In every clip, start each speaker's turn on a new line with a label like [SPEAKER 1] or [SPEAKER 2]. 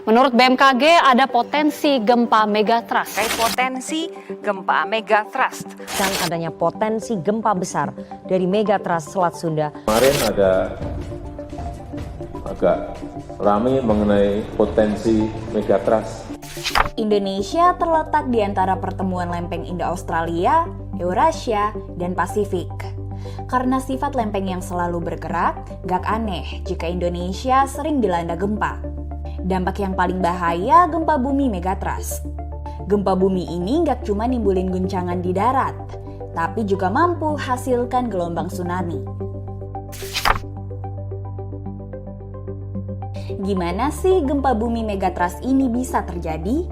[SPEAKER 1] Menurut BMKG ada potensi gempa megatrust.
[SPEAKER 2] Potensi gempa megatrust.
[SPEAKER 3] Dan adanya potensi gempa besar dari megatrust Selat Sunda.
[SPEAKER 4] Kemarin ada agak ramai mengenai potensi megatrust.
[SPEAKER 5] Indonesia terletak di antara pertemuan lempeng Indo-Australia, Eurasia, dan Pasifik. Karena sifat lempeng yang selalu bergerak, gak aneh jika Indonesia sering dilanda gempa. Dampak yang paling bahaya gempa bumi megatrust. Gempa bumi ini gak cuma nimbulin guncangan di darat, tapi juga mampu hasilkan gelombang tsunami. Gimana sih gempa bumi megatrust ini bisa terjadi?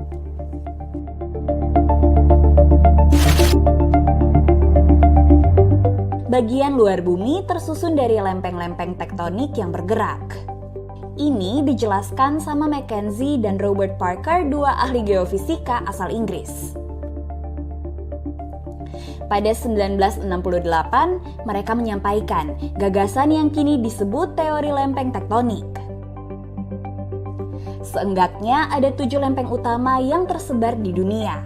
[SPEAKER 5] Bagian luar bumi tersusun dari lempeng-lempeng tektonik yang bergerak. Ini dijelaskan sama Mackenzie dan Robert Parker, dua ahli geofisika asal Inggris. Pada 1968, mereka menyampaikan gagasan yang kini disebut teori lempeng tektonik. Seenggaknya ada 7 lempeng utama yang tersebar di dunia.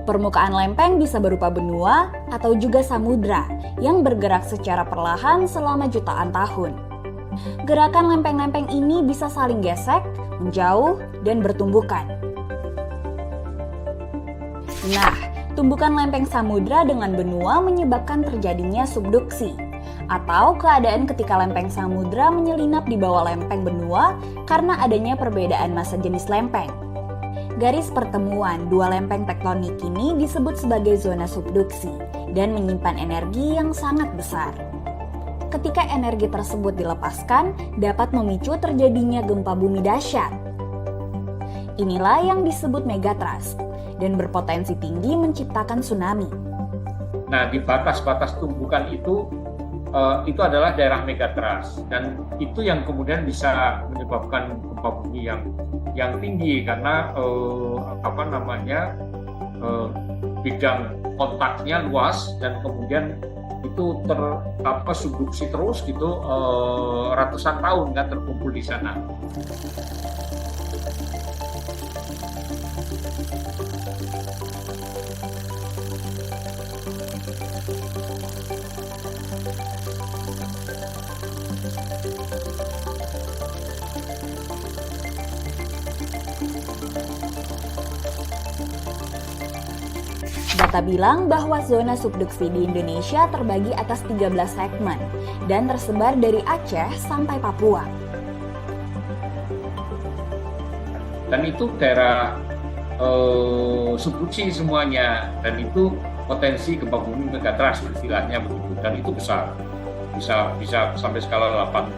[SPEAKER 5] Permukaan lempeng bisa berupa benua atau juga samudra yang bergerak secara perlahan selama jutaan tahun. Gerakan lempeng-lempeng ini bisa saling gesek, menjauh, dan bertumbukan. Nah, tumbukan lempeng samudra dengan benua menyebabkan terjadinya subduksi, atau keadaan ketika lempeng samudra menyelinap di bawah lempeng benua karena adanya perbedaan massa jenis lempeng. Garis pertemuan dua lempeng tektonik ini disebut sebagai zona subduksi dan menyimpan energi yang sangat besar. Ketika energi tersebut dilepaskan, dapat memicu terjadinya gempa bumi dahsyat. Inilah yang disebut megatrust dan berpotensi tinggi menciptakan tsunami.
[SPEAKER 6] Nah, di batas-batas tumbukan itu adalah daerah megatrust, dan itu yang kemudian bisa menyebabkan gempa bumi yang tinggi karena bidang kontaknya luas dan kemudian itu subduksi terus gitu ratusan tahun kan terkumpul di sana.
[SPEAKER 5] Data bilang bahwa zona subduksi di Indonesia terbagi atas 13 segmen dan tersebar dari Aceh sampai Papua.
[SPEAKER 6] Dan itu daerah subduksi semuanya, dan itu potensi gempa bumi megatrust istilahnya begitu, dan itu besar, bisa sampai skala 8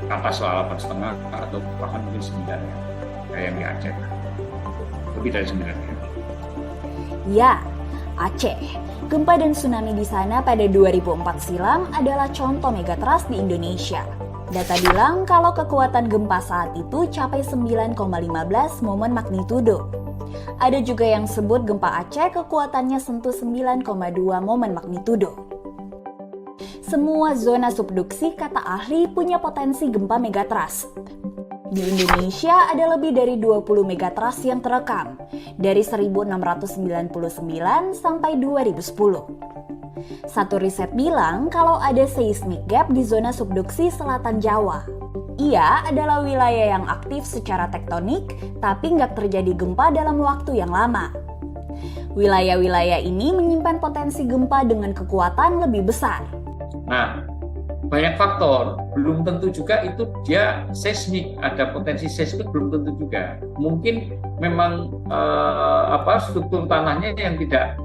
[SPEAKER 6] ke atas lah, 8,5 atau bahkan mungkin 9 ya, kayak yang di Aceh, lebih dari 9 ya.
[SPEAKER 5] Ya, Aceh. Gempa dan tsunami di sana pada 2004 silam adalah contoh megatrust di Indonesia. Data bilang kalau kekuatan gempa saat itu capai 9,15 momen magnitudo. Ada juga yang sebut gempa Aceh kekuatannya sentuh 9,2 momen magnitudo. Semua zona subduksi kata ahli punya potensi gempa megatrust. Di Indonesia ada lebih dari 20 megatrust yang terekam, dari 1699 sampai 2010. Satu riset bilang kalau ada seismic gap di zona subduksi selatan Jawa. Ia adalah wilayah yang aktif secara tektonik, tapi nggak terjadi gempa dalam waktu yang lama. Wilayah-wilayah ini menyimpan potensi gempa dengan kekuatan lebih besar.
[SPEAKER 6] Nah, banyak faktor, belum tentu juga itu dia seismik, ada potensi seismik belum tentu juga. Mungkin memang struktur tanahnya yang tidak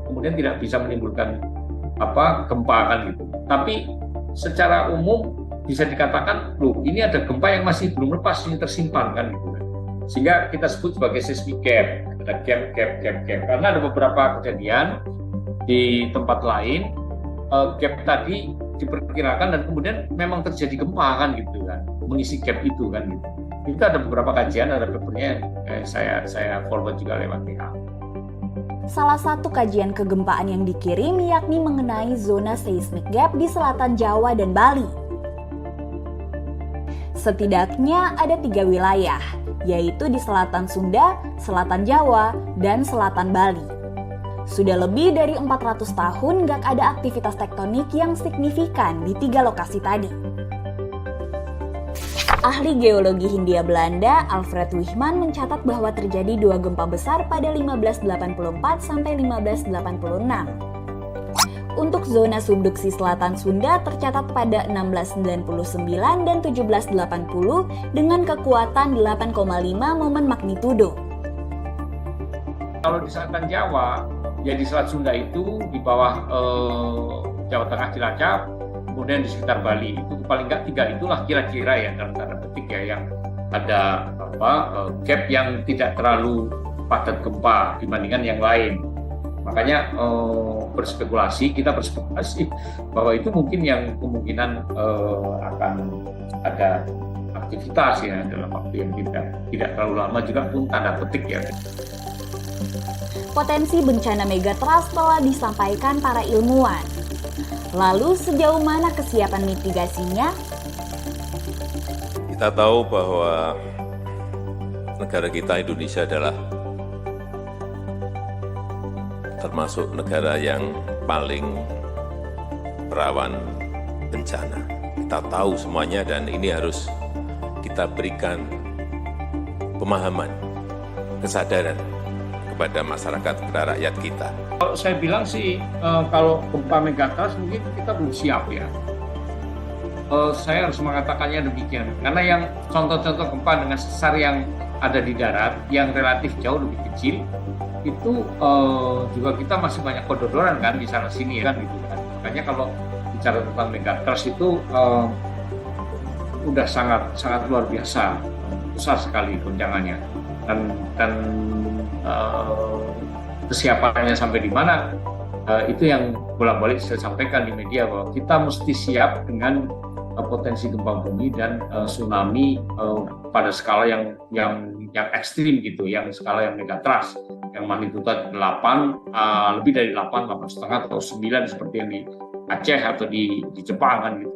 [SPEAKER 6] kemudian tidak bisa menimbulkan gempa kan gitu. Tapi secara umum bisa dikatakan, loh ini ada gempa yang masih belum lepas, ini tersimpan kan gitu. Sehingga kita sebut sebagai seismic gap, ada gap. Karena ada beberapa kejadian di tempat lain, gap tadi diperkirakan dan kemudian memang terjadi gempa kan gitu kan, mengisi gap itu kan gitu. Itu ada beberapa kajian, ada papernya saya forward juga lewat WA.
[SPEAKER 5] Salah satu kajian kegempaan yang dikirim yakni mengenai zona seismic gap di selatan Jawa dan Bali. Setidaknya ada 3 wilayah, yaitu di selatan Sunda, selatan Jawa, dan selatan Bali. Sudah lebih dari 400 tahun gak ada aktivitas tektonik yang signifikan di 3 lokasi tadi. Ahli geologi Hindia Belanda Alfred Wichmann mencatat bahwa terjadi 2 gempa besar pada 1584 sampai 1586. Untuk zona subduksi selatan Sunda tercatat pada 1699 dan 1780 dengan kekuatan 8,5 momen magnitudo.
[SPEAKER 6] Kalau di selatan Jawa, ya di Selat Sunda itu di bawah Jawa Tengah Cilacap, kemudian di sekitar Bali itu paling nggak 3 itulah kira-kira ya dalam tanda petik ya yang ada gap yang tidak terlalu padat gempa dibandingkan yang lain. Makanya kita berspekulasi bahwa itu mungkin yang kemungkinan akan ada aktivitas ya dalam waktu yang tidak terlalu lama juga pun tanda petik ya.
[SPEAKER 5] Potensi bencana megatrust telah disampaikan para ilmuwan. Lalu sejauh mana kesiapan mitigasinya?
[SPEAKER 7] Kita tahu bahwa negara kita Indonesia adalah termasuk negara yang paling rawan bencana. Kita tahu semuanya dan ini harus kita berikan pemahaman, kesadaran kepada masyarakat, kepada rakyat kita.
[SPEAKER 6] Kalau saya bilang sih, kalau gempa megatrust mungkin kita belum siap ya. Saya harus mengatakannya demikian. Karena yang contoh-contoh gempa dengan sesar yang ada di darat, yang relatif jauh lebih kecil, itu juga kita masih banyak kedodoran kan di sana sini kan gitu kan. Makanya kalau bicara tentang megatrust itu udah sangat luar biasa, besar sekali goncangannya dan kesiapannya sampai di mana itu yang bolak-balik saya sampaikan di media bahwa kita mesti siap dengan potensi gempa bumi dan tsunami pada skala yang ekstrim gitu, yang skala yang megatrust, yang magnitudo 8, lebih dari 8, 8,5 atau 9 seperti yang di Aceh atau di Jepang kan gitu.